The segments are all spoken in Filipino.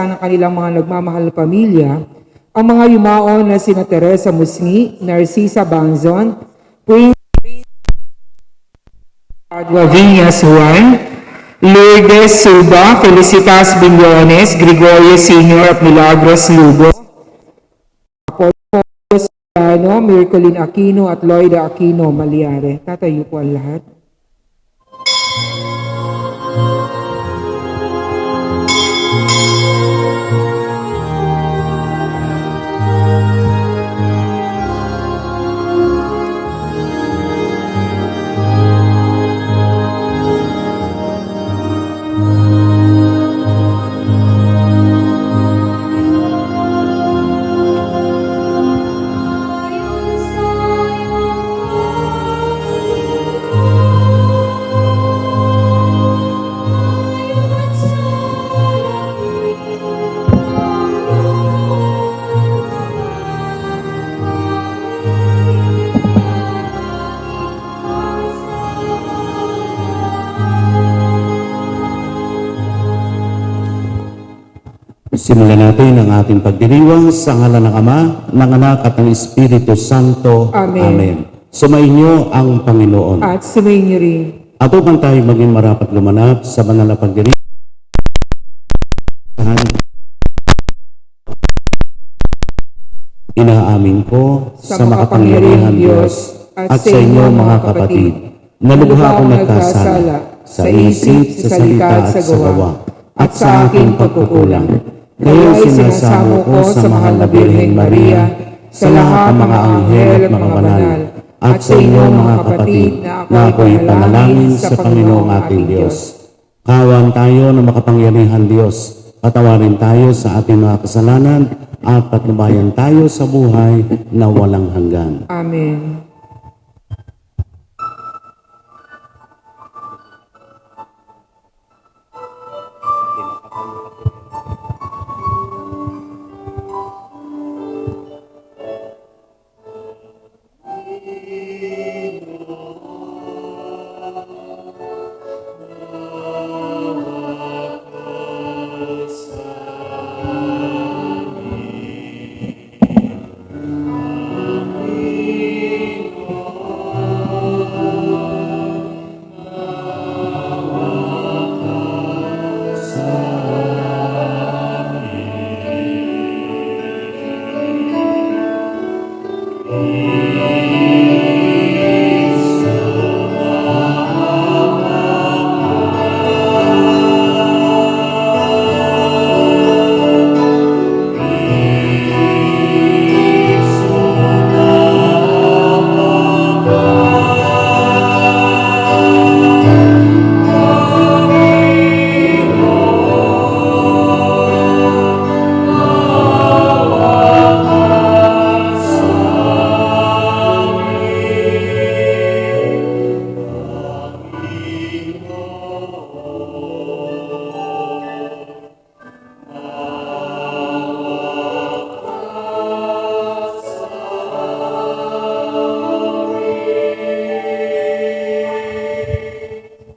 ng kanilang mga nagmamahal na pamilya, ang mga yumaon na sina Teresa Musni, Narcisa Bangzon, Prince Padua Viñas Juan, Lourdes Suba, Felicitas Billones, Gregorio Sr. at Milagros Lugo, Apollo Solano, Miraculin Aquino at Loida Aquino Maliare. Tatayo po ang lahat. Simulan natin ang ating pagdiriwang sa ngalan ng Ama, ng Anak at ng Espiritu Santo. Amen. Sumainyo ang Panginoon. At sumainyo rin. At upang tayo maging marapat gumanap sa banal na pagdiriwang, inaamin ko sa makapangyarihang Diyos at sa inyo mga kapatid, na lubha akong nagkasala sa isip, sa salita at sa gawa, at sa aking pagkukulang. Ngayon sinasamo ko sa mahal na Birheng Maria, sa lahat ng mga anghel at mga banal, at sa inyo mga kapatid na ako'y panalangin sa Panginoong ating Diyos. Kawan tayo ng makapangyarihan Diyos, patawarin tayo sa ating mga kasalanan, at patnubayan tayo sa buhay na walang hanggan. Amen.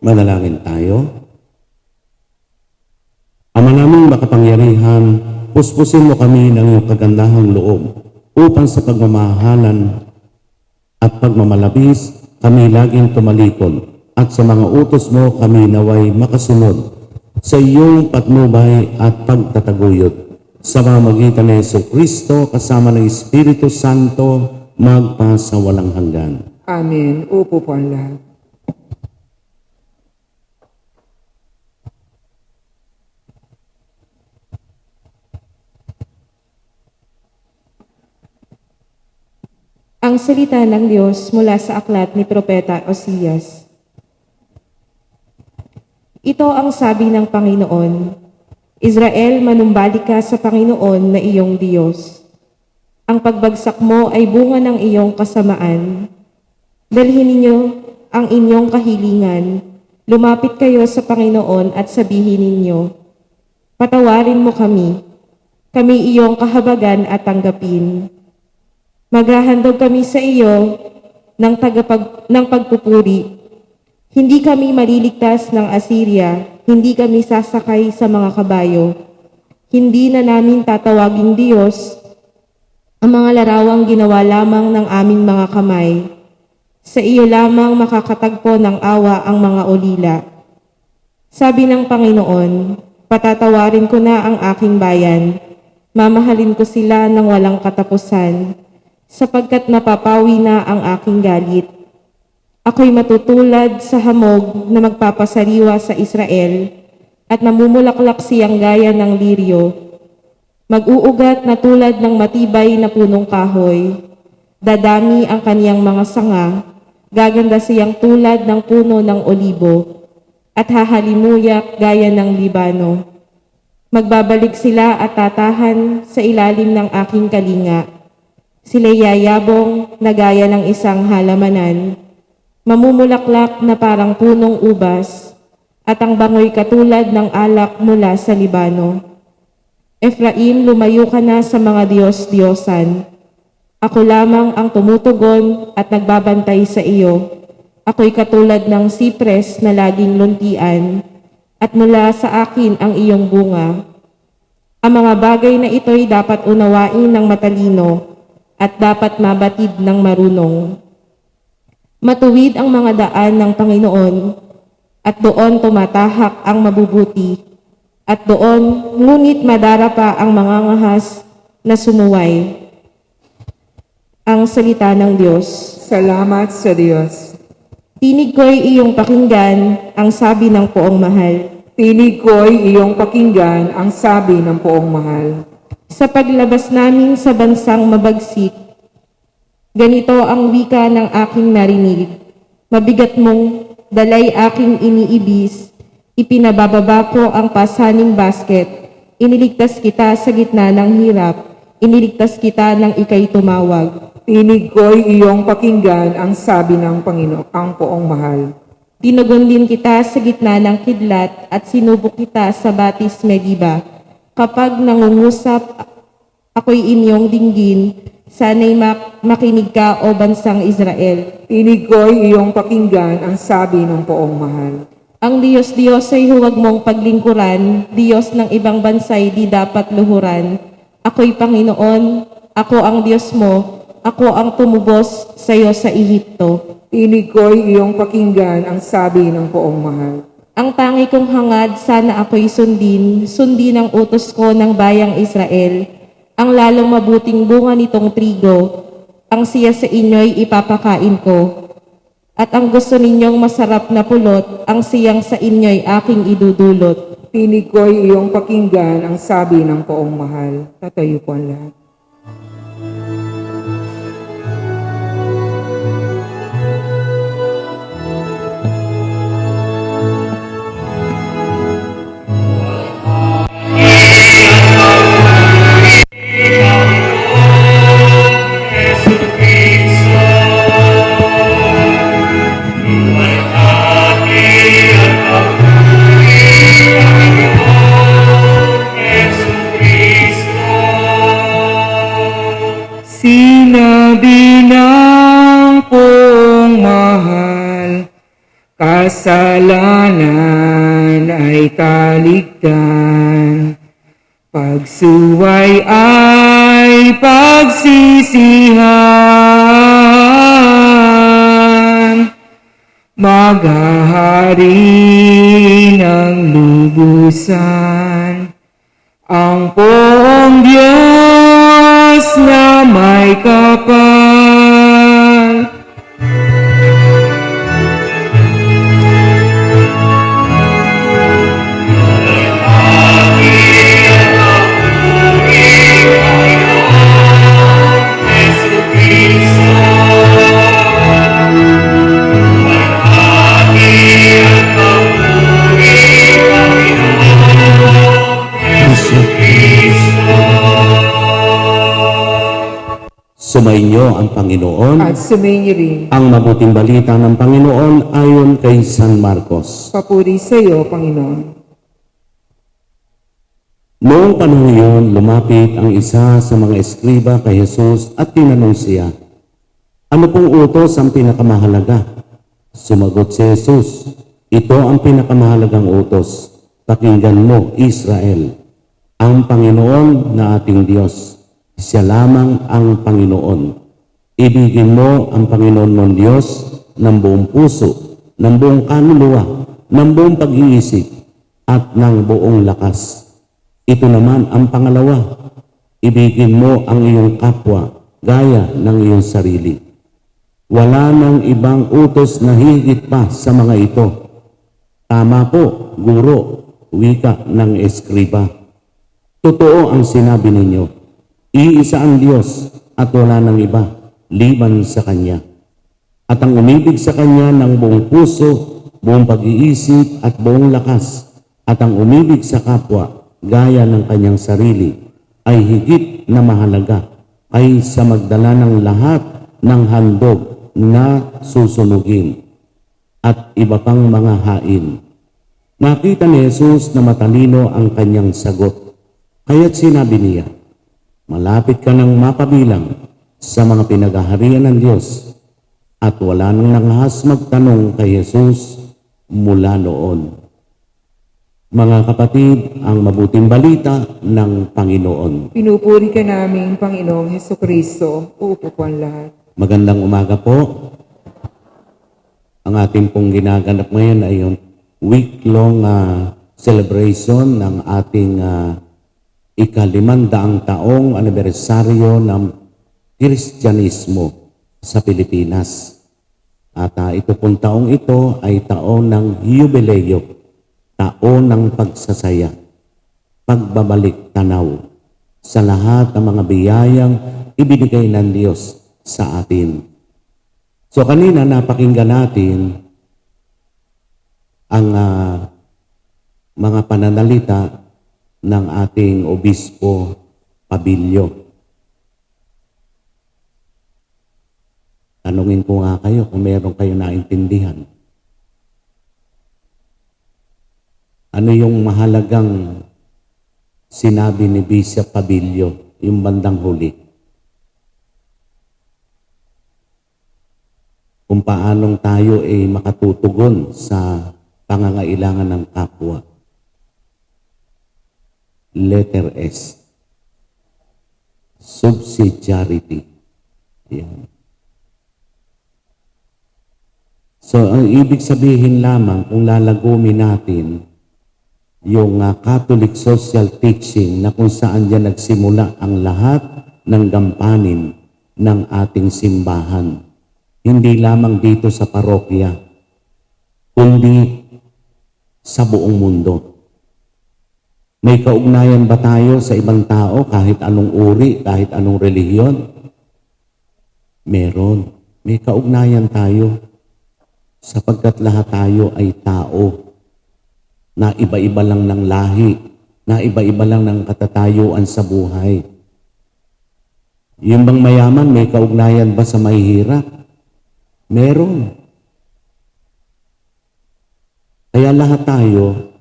Manalangin tayo. Ama naming makapangyarihan, puspusin mo kami ng iyong kagandahang loob upang sa pagmamahalan at pagmamalabis kami laging tumalikod at sa mga utos mo kami naway makasunod sa iyong patnubay at pagtataguyod. Sa pamamagitan ni Jesucristo kasama ng Espiritu Santo magpasawalang hanggan. Amen. Upo po ang lahat. Ang salita ng Diyos mula sa aklat ni Propeta Osias. Ito ang sabi ng Panginoon, Israel, manumbalik ka sa Panginoon na iyong Diyos. Ang pagbagsak mo ay bunga ng iyong kasamaan. Dalhin ninyo ang inyong kahilingan. Lumapit kayo sa Panginoon at sabihin ninyo, patawarin mo kami. Kami iyong kahabagan at tanggapin. Maghahandog kami sa iyo ng pagpupuri. Hindi kami maliligtas ng Assyria, hindi kami sasakay sa mga kabayo. Hindi na namin tatawaging Diyos ang mga larawang ginawa lamang ng aming mga kamay. Sa iyo lamang makakatagpo ng awa ang mga ulila. Sabi ng Panginoon, patatawarin ko na ang aking bayan. Mamahalin ko sila ng walang katapusan, sapagkat napapawi na ang aking galit. Ako'y matutulad sa hamog na magpapasariwa sa Israel, at namumulaklak siyang gaya ng liryo. Mag-uugat na tulad ng matibay na punong kahoy. Dadami ang kaniyang mga sanga, gaganda siyang tulad ng puno ng olibo, at hahalimuyak gaya ng Libano. Magbabalik sila at tatahan sa ilalim ng aking kalinga. Sila'y yayabong na gaya ng isang halamanan, mamumulaklak na parang punong ubas, at ang bangoy katulad ng alak mula sa Libano. Efraim, lumayo ka na sa mga Diyos-Diyosan. Ako lamang ang tumutugon at nagbabantay sa iyo. Ako'y katulad ng sipres na laging luntian, at mula sa akin ang iyong bunga. Ang mga bagay na ito'y dapat unawain ng matalino at dapat mabatid ng marunong. Matuwid ang mga daan ng Panginoon, at doon tumatahak ang mabubuti, at doon ngunit madarapa ang mga ngahas na sumuway. Ang salita ng Diyos. Salamat sa Diyos. Tinig ko'y iyong pakinggan, ang sabi ng poong mahal. Tinig ko'y iyong pakinggan ang sabi ng poong mahal. Sa paglabas namin sa bansang mabagsik, ganito ang wika ng aking narinig. Mabigat mong dalay aking iniibis, ipinabababa ko ang pasaning basket, iniligtas kita sa gitna ng hirap, iniligtas kita nang ika'y tumawag. Tinig ko'y iyong pakinggan ang sabi ng Panginoon, ang poong mahal. Tinugon din kita sa gitna ng kidlat at sinubok kita sa batis Mediba. Kapag nangungusap ako'y inyong dinggin, sana'y makinig ka o bansang Israel. Tinig ko'y iyong pakinggan ang sabi ng poong mahal. Ang Diyos ay huwag mong paglingkuran, Diyos ng ibang bansay di dapat luhuran. Ako'y Panginoon, ako ang Diyos mo, ako ang tumubos sa iyo sa Ehipto. Tinig ko'y iyong pakinggan ang sabi ng poong mahal. Ang tangi kong hangad, sana ako'y sundin ang utos ko ng bayang Israel. Ang lalong mabuting bunga nitong trigo, ang siya sa inyo'y ipapakain ko. At ang gusto ninyong masarap na pulot, ang siyang sa inyo'y aking idudulot. Tinig ko'y iyong pakinggan ang sabi ng poong mahal. Tatayo po ang lahat. Sinabi ng poong mahal, kasalanan ay talikdan, pagsuway ay pagsisihan, maghahari ng lubusan ang poong Diyos na may kapal. Sumainyo ang Panginoon. At sumainyo rin. Ang mabuting balita ng Panginoon ayon kay San Marcos. Papuri sa iyo, Panginoon. Noong panahon iyon, lumapit ang isa sa mga eskriba kay Jesus at tinanong siya, "Ano pong utos ang pinakamahalaga?" Sumagot si Jesus, "Ito ang pinakamahalagang utos. Pakinggan mo, Israel. Ang Panginoon na ating Diyos, siya lamang ang Panginoon. Ibigin mo ang Panginoon mong Diyos ng buong puso, ng buong kaluluwa, ng buong pag-iisip, at ng buong lakas. Ito naman ang pangalawa, ibigin mo ang iyong kapwa gaya ng iyong sarili. Wala nang ibang utos na higit pa sa mga ito. Tama po, guro, wika ng eskriba. Totoo ang sinabi ninyo. Iisa ang Diyos at wala nang iba, liban sa Kanya. At ang umibig sa Kanya ng buong puso, buong pag-iisip at buong lakas, at ang umibig sa kapwa, gaya ng kanyang sarili, ay higit na mahalaga kaysa magdala ng lahat ng handog na susunugin at iba pang mga hain. Nakita ni Jesus na matalino ang kanyang sagot. Kaya't sinabi niya, malapit ka nang mapabilang sa mga pinagaharian ng Diyos, at wala nang nangahas magtanong kay Jesus mula noon. Mga kapatid, ang mabuting balita ng Panginoon. Pinupuri ka namin, Panginoong Hesukristo. Uupo po ang lahat. Magandang umaga po. Ang ating pong ginaganap ngayon ay yung week-long celebration ng ating ika-500 taong anibersaryo ng Kristyanismo sa Pilipinas. At ito pong taong ito ay taon ng Jubileo, taon ng pagsasaya, pagbabalik tanaw sa lahat ng mga biyayang ibinigay ng Diyos sa atin. So kanina napakinggan natin ang mga pananalita ng ating Obispo Pabilio. Tanungin ko nga kayo kung meron kayo naintindihan. Ano yung mahalagang sinabi ni Bishop Pabilio, yung bandang huli? Kung paanong tayo ay makatutugon sa pangangailangan ng kapwa. Letter S. Subsidiarity. Yan. So, ang ibig sabihin lamang kung lalagumin natin yung Catholic social teaching na kung saan yan nagsimula ang lahat ng gampanin ng ating simbahan. Hindi lamang dito sa parokya, kundi sa buong mundo. May kaugnayan ba tayo sa ibang tao kahit anong uri, kahit anong relihiyon? Meron. May kaugnayan tayo sapagkat lahat tayo ay tao na iba-iba lang ng lahi, na iba-iba lang ng katatayuan sa buhay. Yung bang mayaman, may kaugnayan ba sa mahihirap? Meron. Kaya lahat tayo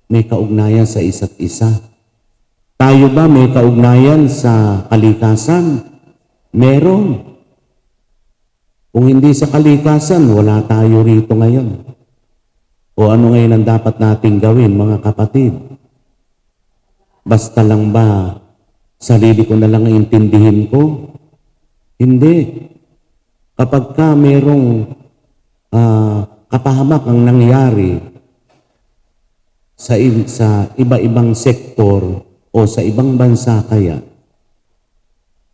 may kaugnayan sa isa't isa. Tayo ba may kaugnayan sa kalikasan? Meron. Kung hindi sa kalikasan, wala tayo rito ngayon. O ano ngayon ang dapat nating gawin, mga kapatid? Basta lang ba sarili ko na lang ang intindihin ko? Hindi. Kapag ka merong kapahamak ang nangyari sa iba-ibang sektor o sa ibang bansa kaya,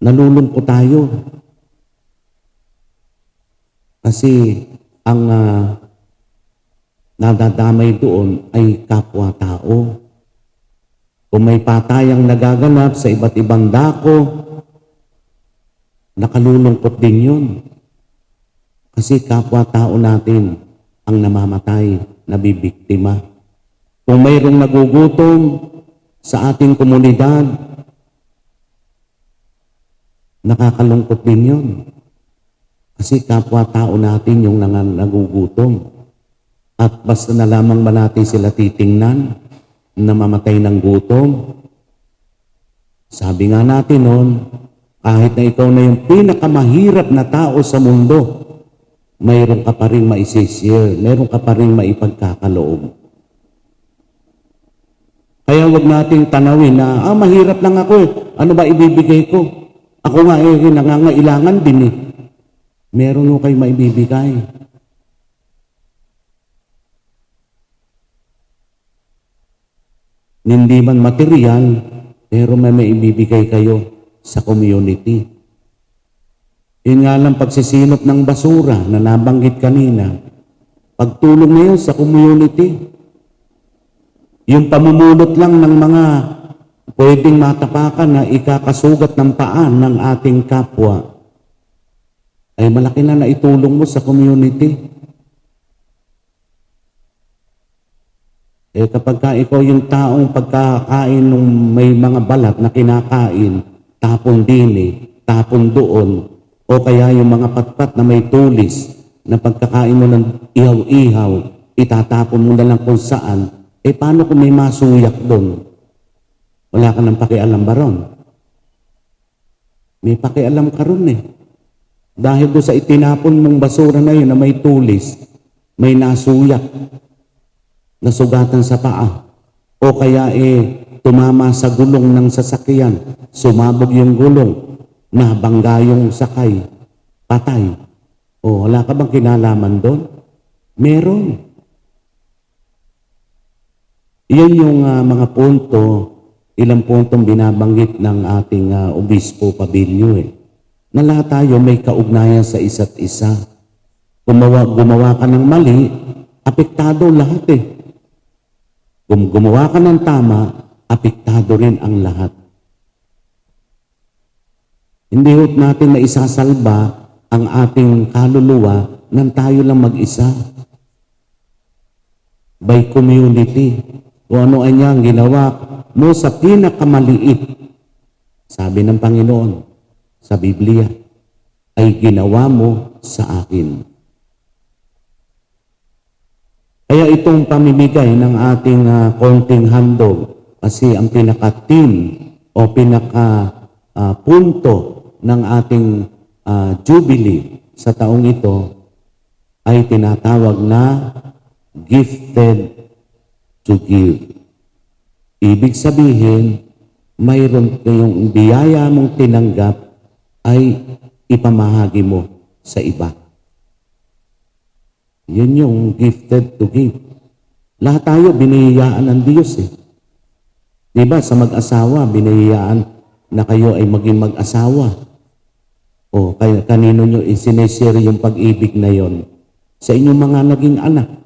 nalulungkot tayo. Kasi ang nadadamay doon ay kapwa-tao. Kung may patayang nagaganap sa iba't ibang dako, nakalulungkot din yun. Kasi kapwa-tao natin ang namamatay, nabibiktima. Kung mayroong nagugutom sa ating komunidad, nakakalungkot din yun. Kasi kapwa-tao natin yung nagugutom. At basta na lamang ba natin sila titingnan, namamatay ng gutom? Sabi nga natin noon, kahit na ikaw na yung pinakamahirap na tao sa mundo, mayroon ka pa rin maisishare, mayroon ka pa rin maipagkakaloob. Kaya wag nating tanawin na, mahirap lang ako eh. Ano ba ibibigay ko? Ako nga nangangailangan din eh. Meron ho kayo maibibigay. Hindi man material, pero may maibibigay kayo sa community. Yun nga lang pagsisinop ng basura na nabanggit kanina, pagtulong na yun sa community. Yung pamumulot lang ng mga pwedeng matapakan na ikakasugat ng paan ng ating kapwa, ay malaki na naitulong mo sa community. Kapag ka ikaw yung taong pagkakain ng may mga balat na kinakain, tapon din tapon doon, o kaya yung mga patpat na may tulis, na pagkakain mo ng ihaw-ihaw, itatapon mo na lang kung saan, paano kung may masuyak doon? Wala ka nang pakialam ba ron? May pakialam ka ron Dahil doon sa itinapon mong basura na yun na may tulis, may nasuyak, nasugatan sa paa, o kaya tumama sa gulong ng sasakyan, sumabog yung gulong, nabangga yung sakay, patay. O wala ka bang kinalaman doon? Meron. Iyan yung mga punto, ilang puntong binabanggit ng ating Obispo Pabilio na lahat tayo may kaugnayan sa isa't isa. Gumawa ka ng mali, apektado lahat Kung gumawa ka ng tama, apektado rin ang lahat. Hindi natin na isasalba ang ating kaluluwa nang tayo lang mag-isa. By community. Kung ano ay niyang ginawa mo sa pinakamaliit, sabi ng Panginoon sa Biblia, ay ginawa mo sa akin. Kaya itong pamimigay ng ating konting handog, kasi ang pinaka-team o pinaka-punto ng ating jubilee sa taong ito ay tinatawag na gifted to give. Ibig sabihin, mayroon kayong biyaya mong tinanggap ay ipamahagi mo sa iba. Yun yung gifted to give. Lahat tayo binihiyaan ng Diyos Diba sa mag-asawa, binihiyaan na kayo ay maging mag-asawa. O kanino nyo isinesire yung pag-ibig na yon? Sa inyong mga naging anak.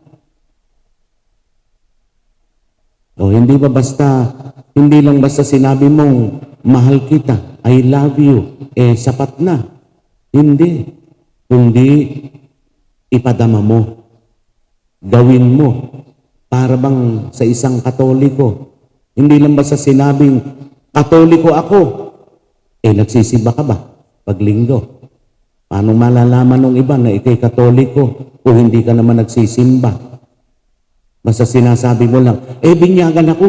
O hindi lang basta sinabi mong mahal kita, I love you, sapat na. Hindi. Kundi ipadama mo. Gawin mo. Para bang sa isang Katoliko. Hindi lang basta sinabing, Katoliko ako. Nagsisimba ka ba? Paglinggo. Paano malalaman ng iba na ikay Katoliko kung hindi ka naman nagsisimba? Basta sinasabi mo lang, binyagan ako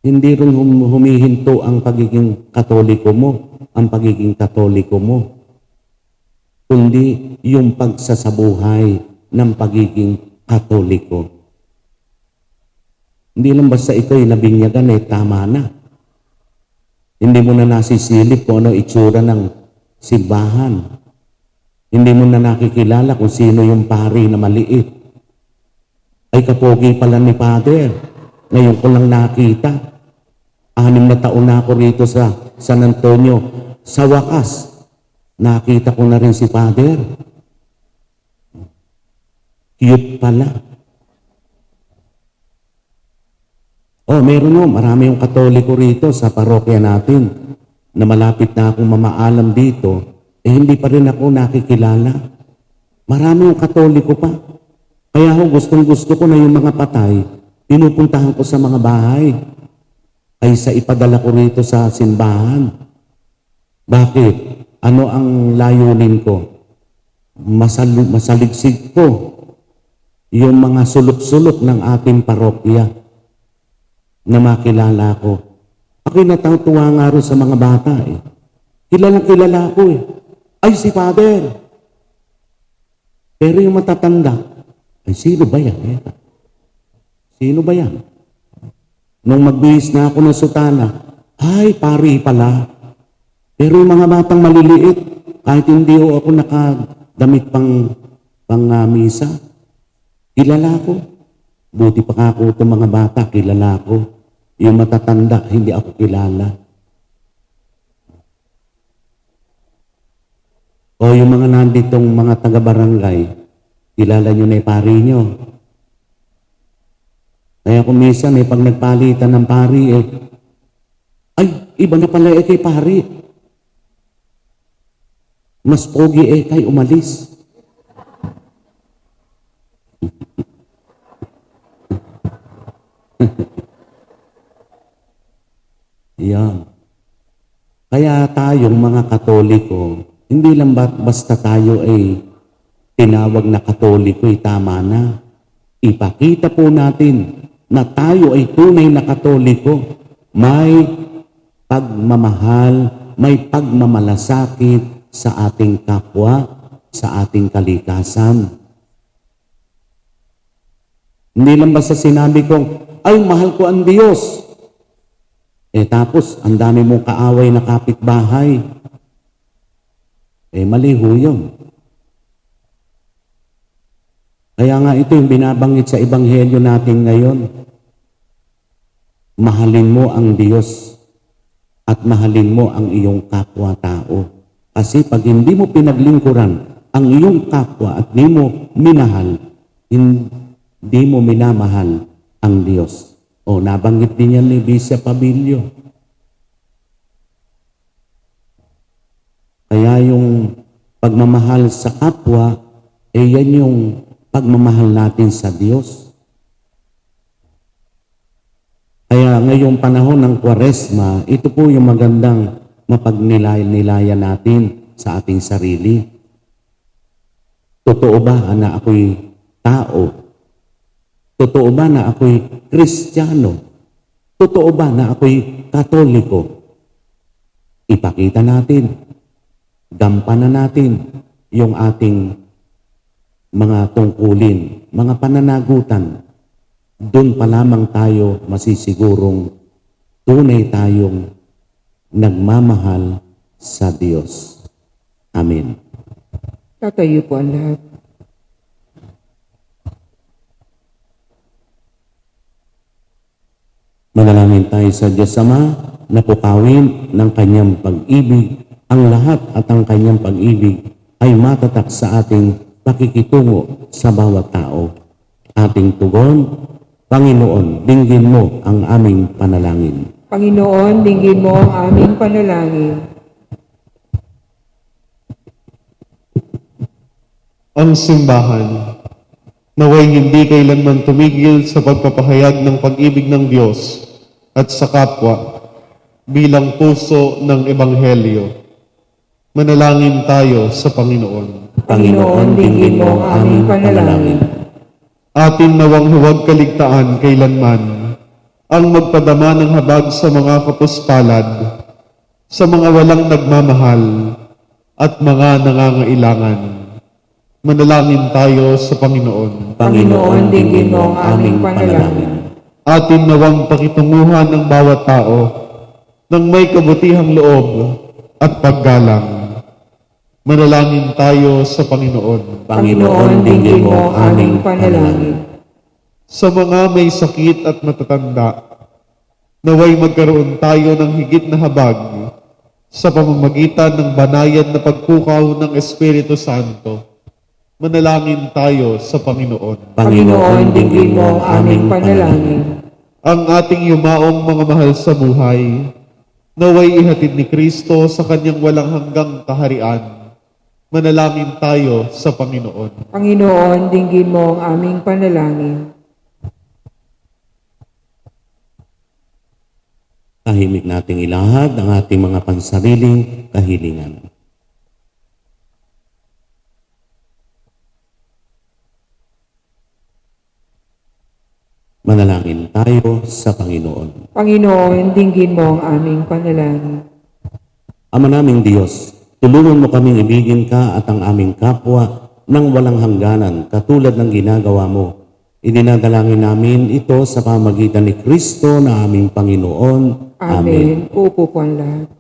hindi rin humihinto ang pagiging Katoliko mo, ang pagiging Katoliko mo. Kundi yung pagsasabuhay ng pagiging Katoliko. Hindi lang basta ito'y nabinyagan tama na. Hindi mo na nasisilip kung ano itsura ng simbahan. Hindi mo na nakikilala kung sino yung pari na maliit. Ay kapogi pala ni Father. Ngayon ko lang nakita. 6 na taon na ako rito sa San Antonio. Sa wakas, nakita ko na rin si Father. Cute pala. Meron marami yung Katoliko rito sa parokya natin na malapit na akong mamaalam dito. Hindi pa rin ako nakikilala. Marami yung Katoliko pa. Kaya gustong-gusto ko na yung mga patay, pinupuntahan ko sa mga bahay. Kaysa ipadala ko rito sa simbahan. Bakit? Ano ang layunin ko? Masaligsig ko yung mga sulok-sulok ng ating parokya na makilala ko. Ako'y natatuwa nga rin sa mga bata Kilalang-kilala ko Ay, si Father. Pero yung matatanda, ay sino ba yan? Sino ba yan? Nung magbihis na ako ng sutana, ay, pari pala. Pero yung mga batang maliliit, kahit hindi ho ako nakadamit pang misa, kilala ko. Buti pa ako itong mga bata, kilala ko. Yung matatanda, hindi ako kilala. O yung mga nanditong mga taga-barangay, kilala nyo na yung pari nyo. Kaya kung minsan pag nagpalitan ng pari ay, iba na pala kay pari. Mas pogi kay umalis. Yan. Kaya tayong mga Katoliko, hindi lang basta tayo tinawag na Katoliko tama na. Ipakita po natin na tayo ay tunay na Katoliko. May pagmamahal, may pagmamalasakit sa ating kapwa, sa ating kalikasan. Hindi lang basta sinabi kong, ay mahal ko ang Diyos. Tapos, ang dami mong kaaway na kapitbahay. Mali ho yun. Kaya nga ito yung binabanggit sa Ebanghelyo natin ngayon. Mahalin mo ang Diyos at mahalin mo ang iyong kapwa-tao. Kasi pag hindi mo pinaglingkuran ang iyong kapwa at hindi mo minahal, hindi mo minamahal ang Diyos. Nabanggit din yan ni Bishop Abilio. Kaya yung pagmamahal sa kapwa, yan yung pagmamahal natin sa Diyos. Kaya ngayong panahon ng Kwaresma, ito po yung magandang mapagnilay-nilayan natin sa ating sarili. Totoo ba na ako'y tao? Totoo ba na ako'y Kristiyano? Totoo ba na ako'y Katoliko? Ipakita natin, gampanan natin yung ating mga tungkulin, mga pananagutan. Doon pa lamang tayo masisigurong tunay tayong nagmamahal sa Diyos. Amen. Tatayo po ang lahat. Manalangin tayo sa Diyos Ama na pukawin ng Kanyang pag-ibig. Ang lahat at ang Kanyang pag-ibig ay matatak sa ating pakikitungo sa bawat tao. Ating tugon, Panginoon, dinggin mo ang aming panalangin. Panginoon, dinggin mo ang aming panalangin. Ang simbahan, naway hindi kailanman tumigil sa pagpapahayag ng pag-ibig ng Diyos at sa kapwa bilang puso ng Ebanghelyo. Manalangin tayo sa Panginoon. Panginoon, dinggin mo ang aming panalangin. Atin nawang huwag kaligtaan kailanman ang magpadama ng habag sa mga kapuspalad, sa mga walang nagmamahal at mga nangangailangan. Manalangin tayo sa Panginoon. Panginoon, dinggin mo ang aming panalangin. Atin nawang pakitunguhan ng bawat tao ng may kabutihang loob at paggalang. Manalangin tayo sa Panginoon. Panginoon, dinggin mo ang aming panalangin. Sa mga may sakit at matatanda, naway magkaroon tayo ng higit na habag sa pamamagitan ng banayad na pagpukaw ng Espiritu Santo. Manalangin tayo sa Panginoon. Panginoon, dinggin mo ang aming panalangin. Ang ating yumaong mga mahal sa buhay, naway ihatid ni Kristo sa kanyang walang hanggang kaharian. Manalangin tayo sa Panginoon. Panginoon, dinggin mo ang aming panalangin. Tahimik nating ilahad ang ating mga pansariling kahilingan. Manalangin tayo sa Panginoon. Panginoon, dinggin mo ang aming panalangin. Ama naming Diyos, tulungan mo kaming ibigin ka at ang aming kapwa ng walang hangganan katulad ng ginagawa mo Idinadalangin namin ito sa pamagitan ni Kristo na aming Panginoon. Amen. Amen. Uupo po ang lahat.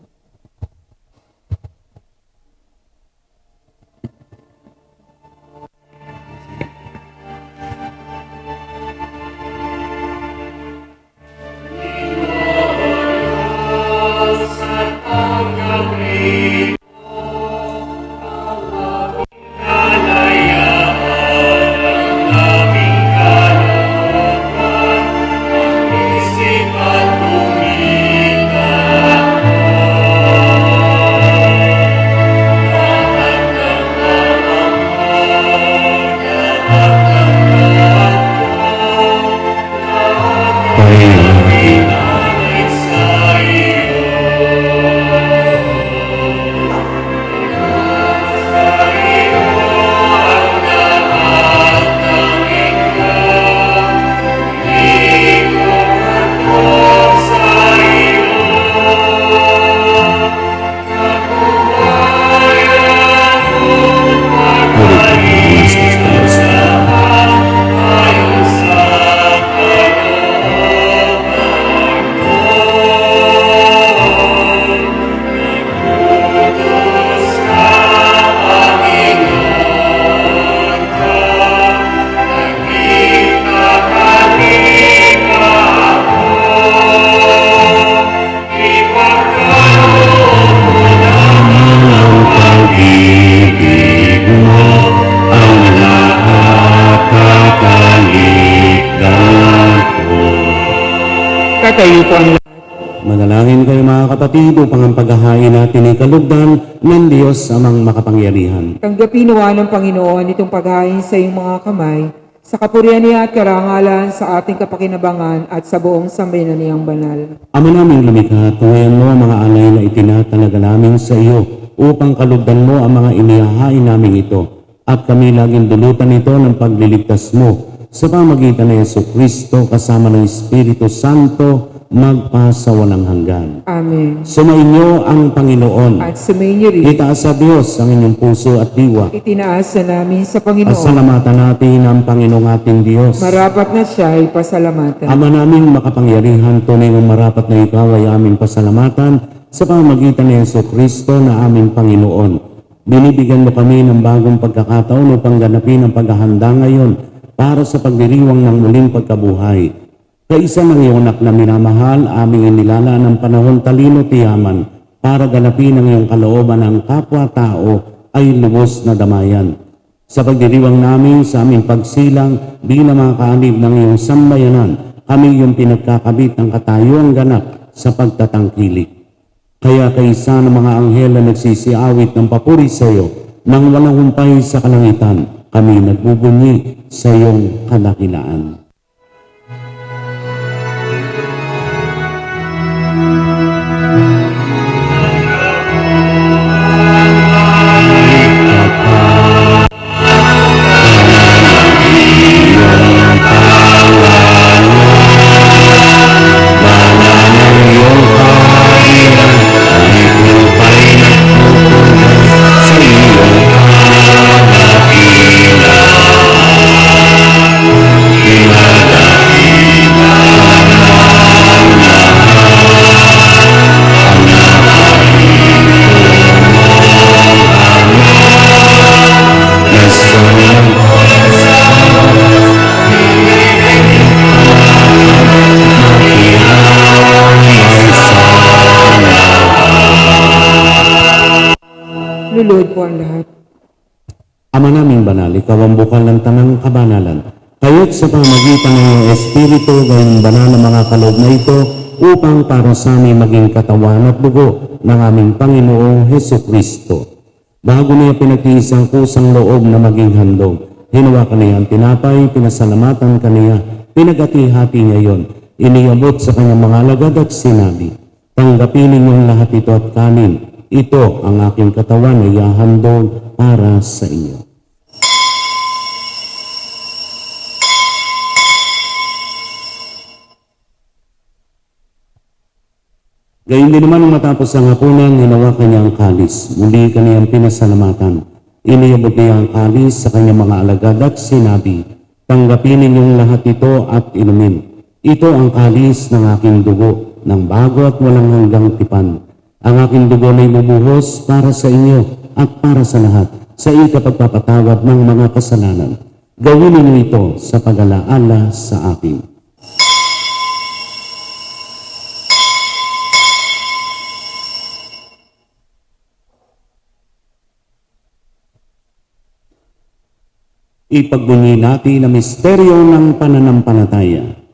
Tatayo po ang lahat. Manalangin kayo mga kapatid upang ang paghahain natin ay kalugdan ng Diyos amang makapangyarihan. Tanggapin nawa ng Panginoon itong paghain sa iyong mga kamay, sa kapurihan niya at karangalan sa ating kapakinabangan at sa buong sambayanan niyang banal. Ama naming lumikha, tungayan mo ang mga alay na itinatalaga namin sa iyo upang kalugdan mo ang mga inihahain namin ito at kami laging dulutan ito ng pagliligtas mo sa pamagitan ng Jesucristo kasama ng Espiritu Santo magpasawalang hanggan. Amen. Sumainyo ang Panginoon. At sumainyo rin, Itaas sa Diyos ang inyong puso at diwa. itinaasa namin sa Panginoon. Pasalamatan natin ang Panginoong ating Diyos. Marapat na siya ay pasalamatan. Ama naming makapangyarihan, tunay ng marapat na ikaw ay aming pasalamatan sa pamamagitan ni Jesucristo na aming Panginoon. Binibigyan mo kami ng bagong pagkakataon upang ganapin ang paghahanda ngayon para sa pagdiriwang ng muling pagkabuhay. Kaisa ng iyong anak na minamahal, aming inilala ng panahon talino tiyaman para ganapin ang iyong kalooban ng kapwa-tao ay lubos na damayan. Sa pagdiriwang namin sa aming pagsilang bilang mga kaanib ng iyong sambayanan, kami iyong pinagkakabit ng katayuang ganap sa pagtatangkilik. Kaya kaisa ng mga anghel na nagsisiawit ng papuri sa iyo, nang walang humpay sa kalangitan, kami nagbubunyi sa iyong kadakilaan. Lulod po ang lahat. Ama naming banal, ikaw ang bukal ng tanang kabanalan. Kaya't sa pamagitan ng iyong Espiritu, gawing banal ang mga kaloob na ito upang para sa amin maging katawan at dugo ng aming Panginoong Hesukristo. Bago niya pinag-iisang kusang loob na maging handog, hinawakan niya ang tinapay, pinasalamatan kaniya, pinagati-hati niya yon, iniabot sa kanyang mga alagad at sinabi, tanggapin ninyong lahat ito at kanin. Ito ang aking katawan na ihahandog para sa inyo. Gayun din naman nung matapos ang hapunan, hinawakan niya ang kalis. Muli kaniyang pinasalamatan. Iniabot niya ang kalis sa kanyang mga alagad at sinabi, Tanggapin ninyong lahat ito at inumin. Ito ang kalis ng aking dugo, ng bago at walang hanggang tipan. Ang aking dugo na ibubuhos para sa inyo at para sa lahat, sa ikapagpapatawad ng mga kasalanan. Gawin ninyo ito sa pag-alaala sa akin. Ipagbunyi natin ang misteryo ng pananampalataya.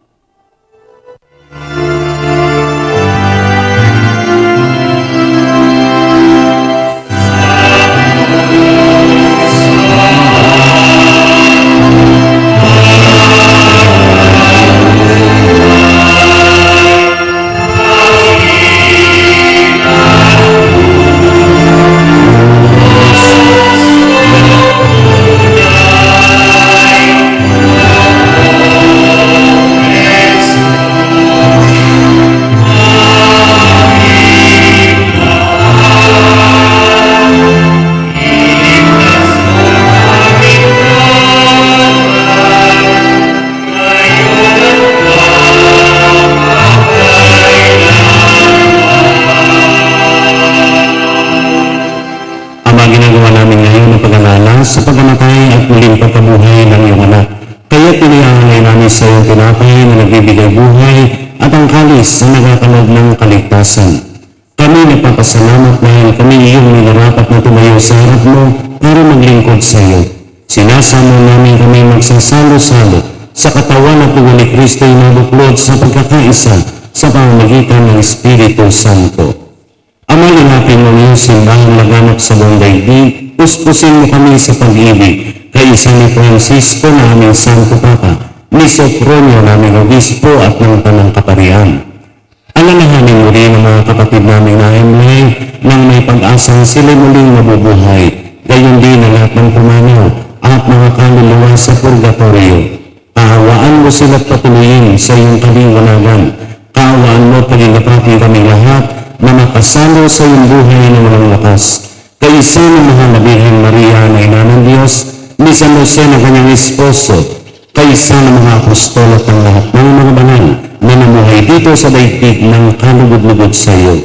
Ginagawa namin ngayon ang pag-alala sa pagkamatay at muling pagkabuhay ng iyong anak. Kaya tinihanay namin sa iyong tinapay na nagbibigay buhay at ang kalis na nagkakaloob ng kaligtasan. Kami nagpapasalamat dahil kami iyong minarapat na tumayo sa harap mo para maglingkod sa iyo. Sinasamo namin kami magsasalo-salo sa katawan at tuwa ni Kristo na buklod sa pagkakaisa sa pamamagitan ng Espiritu Santo. Ama, inapin mo iyong simbahang laganap sa buong daigdig, puspusin mo kami sa pag-ibig, kaisa ni Francisco na aming Santo Papa, ni Sopronio na aming Obispo at ng Tanang Kaparian. Alalahanin mo rin ang mga kapatid namin na himlay nang may pag-asang sila muling mabubuhay, gayon din ang lahat ng pumanaw at mga kaluluwa sa purgatorio. Kaawaan mo sila't patuloyin sa iyong kaliwanagan. Kaawaan mo pagigapati kami lahat na makasalo sa iyong buhay ng walang wakas. Kaisa ng mahal na Birhen Maria na ina ng Diyos, ni San Jose na kanyang esposo, kaisa ng mga apostol at ang lahat ng mga banal na namuhay dito sa daigdig ng kalugod-lugod sa iyo.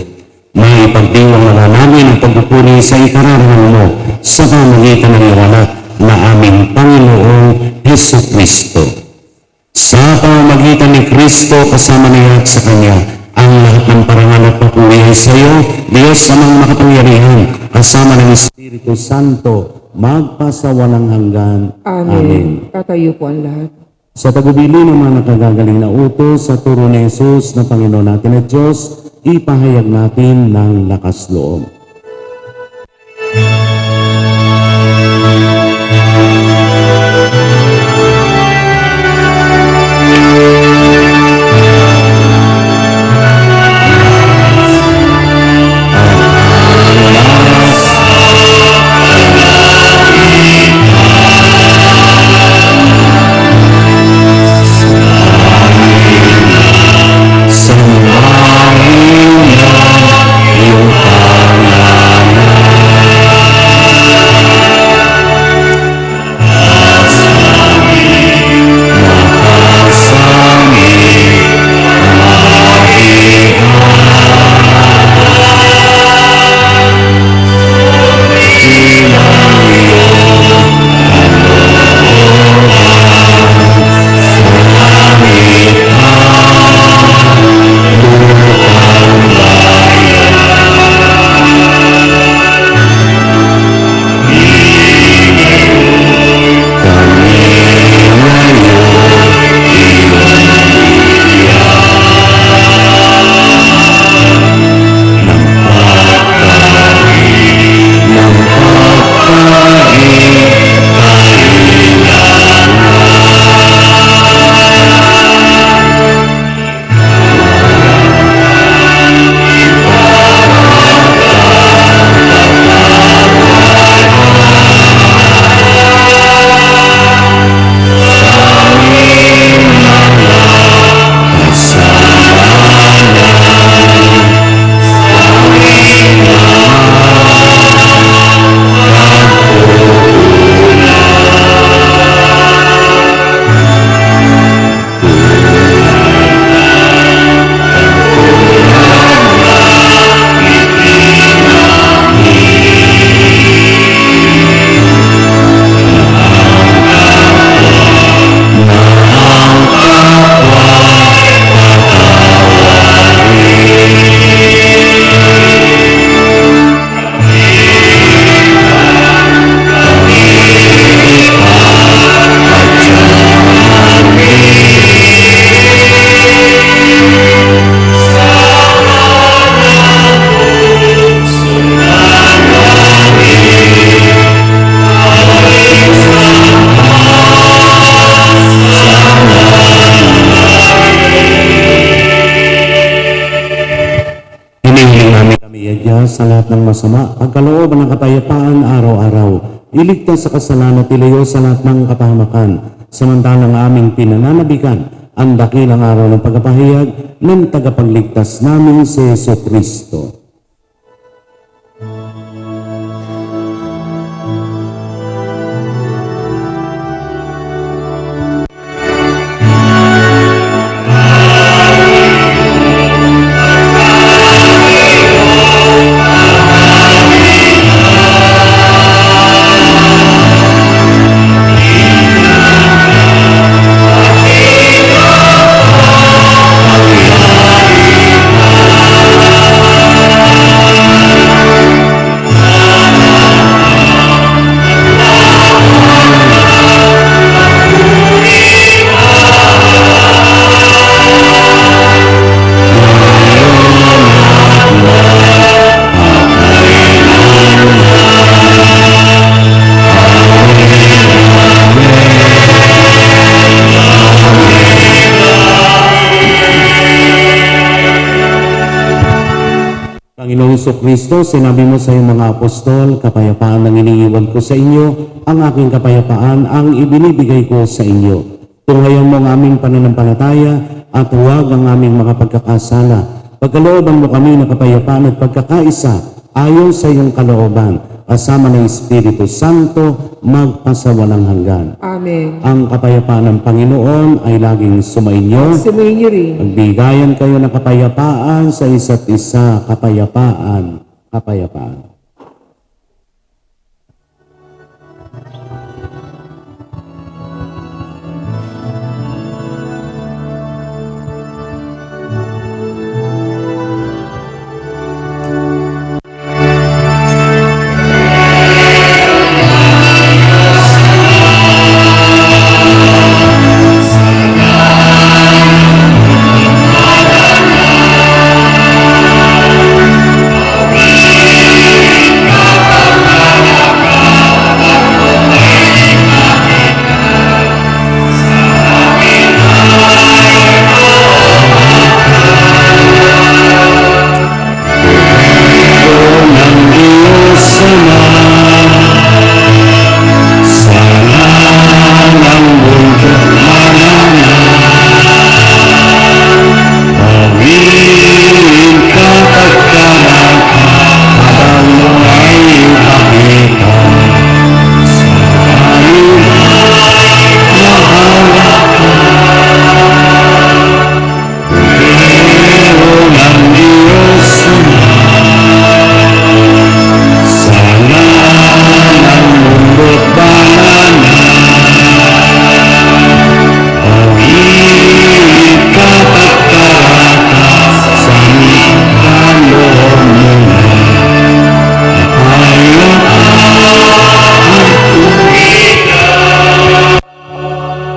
May pagdiwang na namin ang pagpupuri sa ikararahan mo sa pamamagitan ng iyong anak na aming Panginoong Jesucristo. Sa pamamagitan ni Kristo kasama niya at sa Kanya, ang lahat ng parangal at papuri ay sa iyo, Diyos amang makapangyarihan, kasama ng Espiritu Santo, magpasawalang hanggan. Amen. Tatayo po ang lahat. Sa tagubili ng mga nakagagaling na utos sa turo ni Jesus na Panginoon natin at Diyos, ipahayag natin ng lakas loob. Sambahin na iyong pangalan. Ligaya sa lahat ng masama, pagkalooban ng kapayapaan araw-araw. Iligtas sa kasalanan at ilayo sa lahat ng kapahamakan. Samantalang aming pinananabikan ang dakilang araw ng pagpapahayag ng tagapagligtas namin si Jesucristo. Panginoong Jesucristo, sinabi mo sa iyong mga apostol, kapayapaan ang iniiwan ko sa inyo, ang aking kapayapaan ang ibinibigay ko sa inyo. Tunghayan mo ang aming pananampalataya at huwag ang aming mga pagkakasala. Pagkalooban mo kami ng kapayapaan at pagkakaisa ayon sa iyong kalooban, kasama ng Espiritu Santo, magpasawalang hanggan. Amen. Ang kapayapaan ng Panginoon ay laging sumainyo. Sumayin niyo rin. Magbigayan kayo ng kapayapaan sa isa't isa. Kapayapaan. Kapayapaan.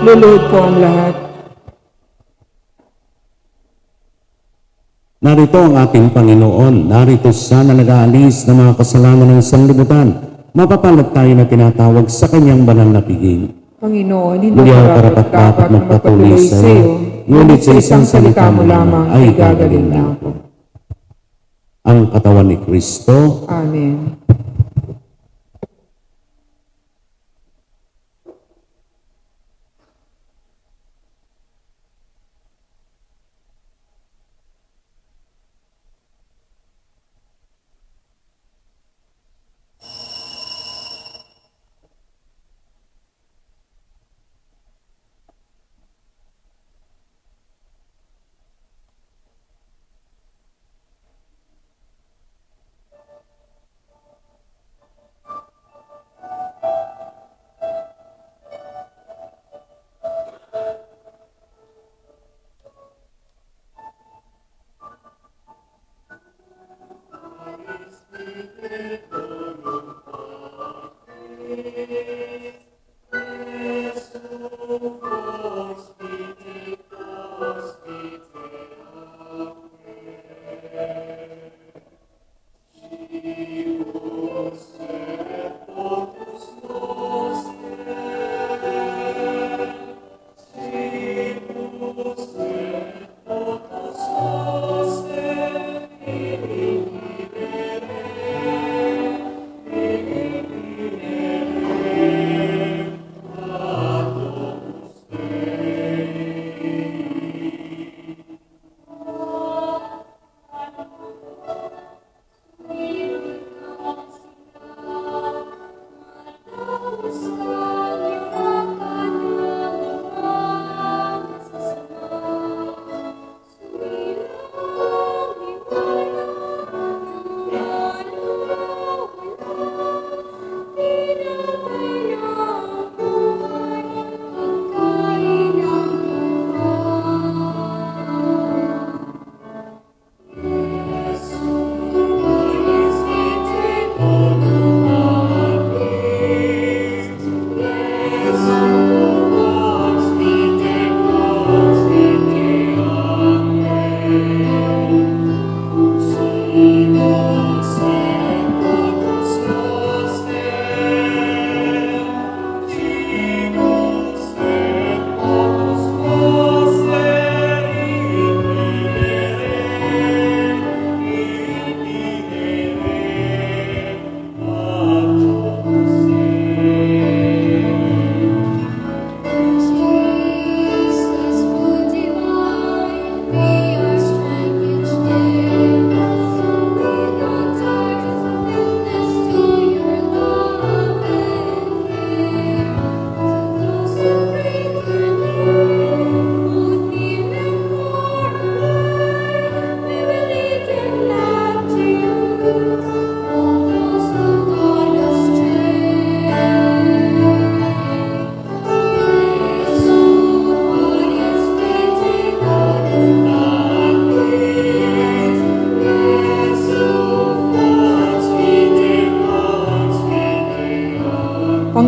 Luluhod po ang lahat. Narito ang ating Panginoon. Narito siya na nag-aalis ng mga kasalanan ng sanlibutan. Mapapalad tayo na tinatawag sa kanyang banal na piging. Panginoon, hindi Hindi ako ako karapat-dapat magpatuloy sa iyo, ngunit sa isang salita mo lamang ay gagaling na ako. Ang katawan ni Kristo. Amen.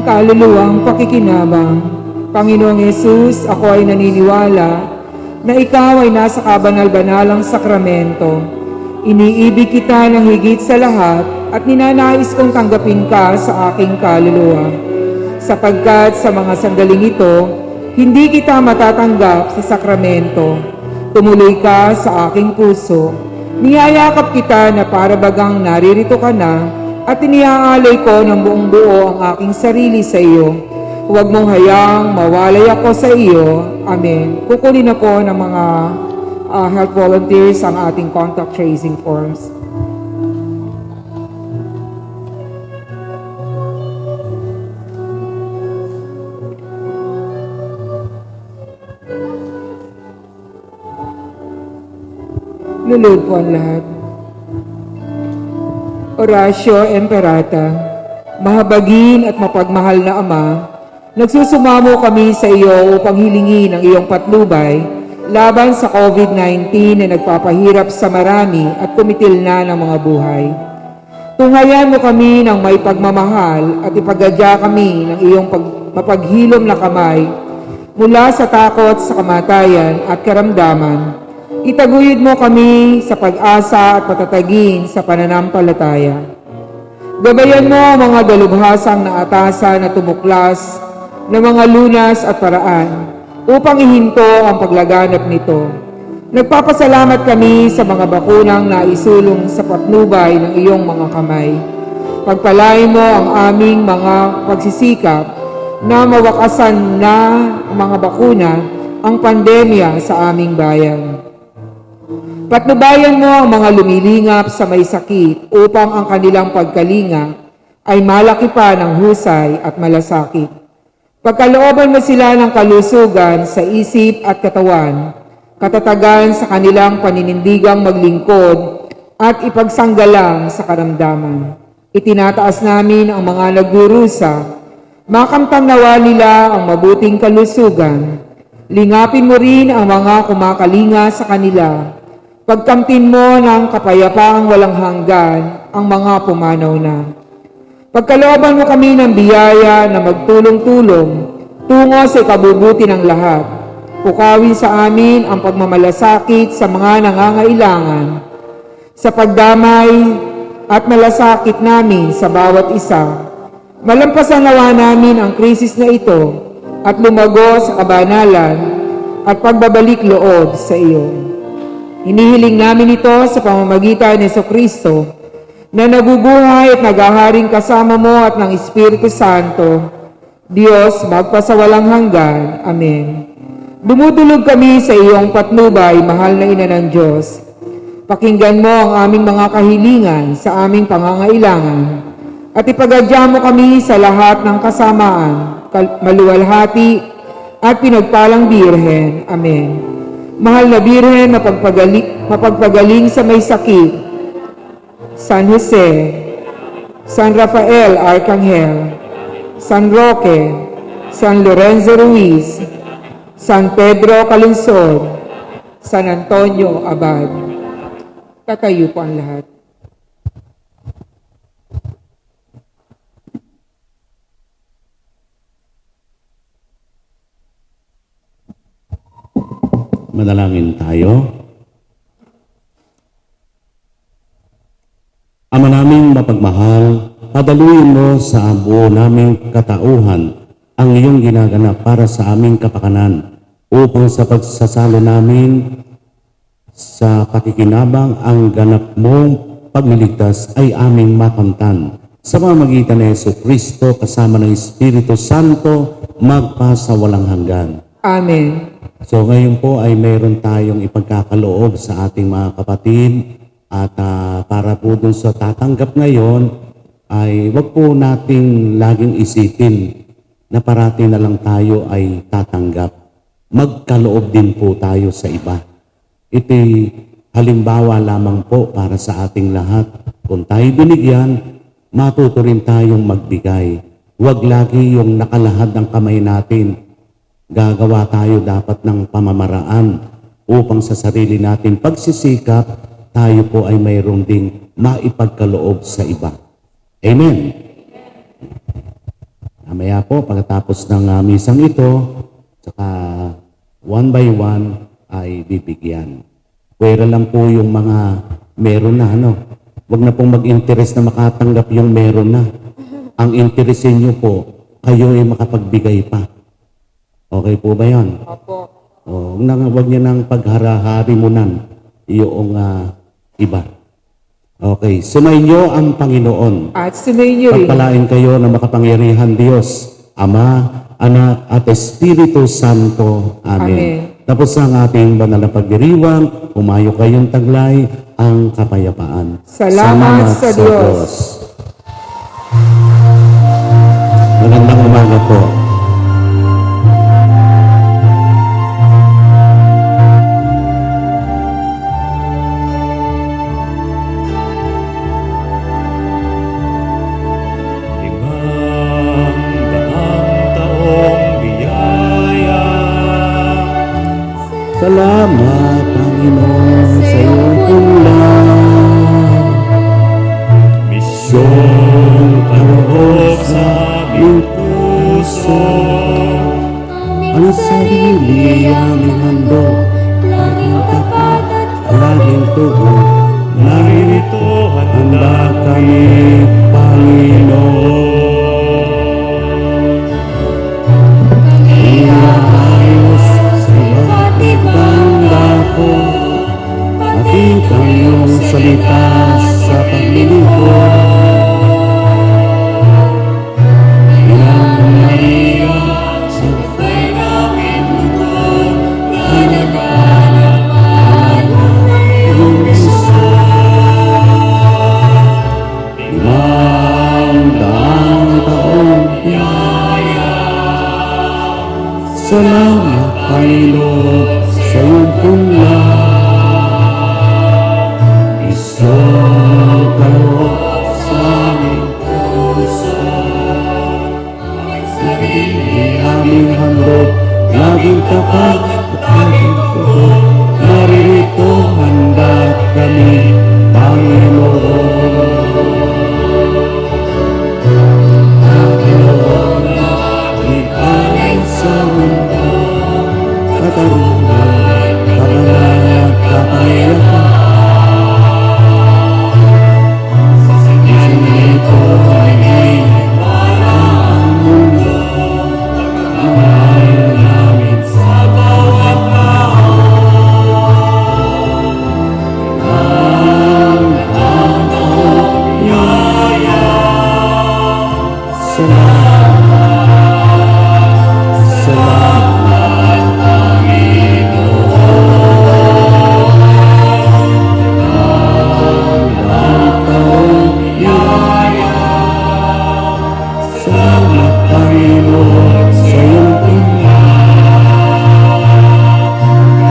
kaluluwang pakikinabang. Panginoong Yesus, ako ay naniniwala na ikaw ay nasa kabanal-banalang sakramento. Iniibig kita ng higit sa lahat at ninanais kong tanggapin ka sa aking kaluluwa. Sapagkat sa mga sandaling ito, hindi kita matatanggap sa sakramento. Tumuloy ka sa aking puso. Niyayakap kita na para bagang naririto ka na at iniaalay ko ng buong buo ang aking sarili sa iyo. Huwag mong hayaang mawalay ako sa iyo. Amen. Kukunin ako ng mga health volunteers ang ating contact tracing forms. Lulod po ang lahat. Horacio Emperata, mahabagin at mapagmahal na Ama, nagsusumamo kami sa iyo upang hilingin ang iyong patnubay laban sa COVID-19 na nagpapahirap sa marami at kumitil na ng mga buhay. Tunghayan mo kami ng may pagmamahal at ipagadya kami ng iyong mapaghilom na kamay mula sa takot sa kamatayan at karamdaman. Itaguyod mo kami sa pag-asa at patatagin sa pananampalataya. Gabayan mo ang mga dalubhasang na atasan na tumuklas ng mga lunas at paraan upang ihinto ang paglaganap nito. Nagpapasalamat kami sa mga bakunang naisulong sa patnubay ng iyong mga kamay. Pagpalain mo ang aming mga pagsisikap na mawakasan na mga bakuna ang pandemya sa aming bayan. Patnubayan mo ang mga lumilingap sa may sakit upang ang kanilang pagkalinga ay malaki pa ng husay at malasakit. Pagkalooban mo sila ng kalusugan sa isip at katawan, katatagan sa kanilang paninindigang maglingkod at ipagsanggalang sa karamdaman. Itinataas namin ang mga nagdurusa, makamtan nawa nila ang mabuting kalusugan. Lingapin mo rin ang mga kumakalinga sa kanila. Pagkamtin mo ng kapayapaang walang hanggan ang mga pumanaw na. Pagkalooban mo kami ng biyaya na magtulong-tulong tungo sa ikabubuti ng lahat. Pukawin sa amin ang pagmamalasakit sa mga nangangailangan. Sa pagdamay at malasakit namin sa bawat isa, malampasan nawa namin ang krisis na ito at lumago sa kabanalan at pagbabalik loob sa iyo. Hinihiling namin ito sa pamamagitan ni Jesucristo na nabubuhay at naghaharing kasama mo at ng Espiritu Santo, Diyos magpasawalang hanggan. Amen. Dumudulog kami sa iyong patnubay, mahal na Ina ng Diyos. Pakinggan mo ang aming mga kahilingan sa aming pangangailangan at ipagadya mo kami sa lahat ng kasamaan, maluwalhati at pinagpalang Birhen. Amen. Mahal na Birhen, mapagpagaling sa may sakit, San Jose, San Rafael Arcangel, San Roque, San Lorenzo Ruiz, San Pedro Calungsod, San Antonio Abad. Tatayo po ang lahat. Manalangin tayo. Ama naming mapagmahal, padaluin mo sa buo naming katauhan ang iyong ginaganap para sa aming kapakanan upang sa pagsasalo namin sa pakikinabang ang ganap mong pagliligtas ay aming makamtan. Sa pamamagitan ni Jesucristo kasama ng Espiritu Santo, magpasawalang hanggan. Amen. So ngayon po ay mayroon tayong ipagkakaloob sa ating mga kapatid at para po dun sa tatanggap ngayon ay wag po nating laging isipin na parati na lang tayo ay tatanggap. Magkaloob din po tayo sa iba. Ito'y halimbawa lamang po para sa ating lahat. Kung tayo binigyan, matuto rin tayong magbigay. Huwag lagi yung nakalahad ng kamay natin. Gagawa tayo dapat ng pamamaraan upang sa sarili natin pagsisikap, tayo po ay mayroon ding maipagkaloob sa iba. Amen. Mamaya po, pagkatapos ng misang ito, saka one by one ay bibigyan. Pwera lang po yung mga meron na, ano. Huwag na pong mag-interest na makatanggap yung meron na. Ang interesin nyo po, kayo ay makapagbigay pa. Okay po ba yun? Opo. Huwag niya nang paghara-harimunan yung iba. Okay, sumainyo ang Panginoon. At sumayin niyo rin. Pagpalain kayo ng makapangyarihan Diyos, Ama, Anak, at Espiritu Santo. Amen. Amen. Tapos ang ating banal na pagdiriwang, umayo kayong taglay ang kapayapaan. Salamat sa Diyos. Magandang umaga po. Salamat, Panginoon, sa iyong ulan. Misyon kaloob sa aming puso. Ang sarili aming handog, laging tapat at laging tugon. Narito handa kami, Panginoon. Inaayos sa iba't ibang dako, pati kayong salita sa paglilingkod. Inang Maria, sa buhay namin lugod, nanaganap ang iyong gusto. Limang taong biyaya. Salamat, Panginoon, sa iyong punla. Isang kaloob sa aming puso. Ang sarili aming handog, laging tapat at laging tugon. Naririto handa kami, Panginoon. Panginoon, alay sa mundo, katarungan, kabanal at kapayapaan. Sa ito ay himala ang mundo, pagmamahal namin sa bawat tao. Ang taong biyaya. Salamat, Panginoon. Ang taong biyaya. Salamat, Panginoon, sa iyong pagmamahal.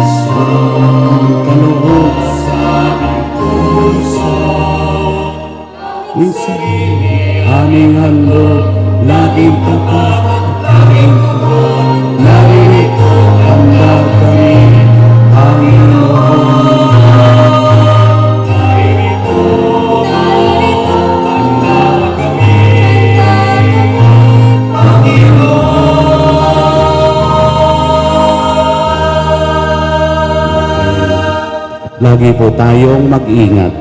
Isang kaloob sa aming puso. Minsan, aming handog, laging tapat at laging tugon. Naririto handa kami, Panginoon. Naririto handa kami, Panginoon. Lagi po tayong mag-ingat.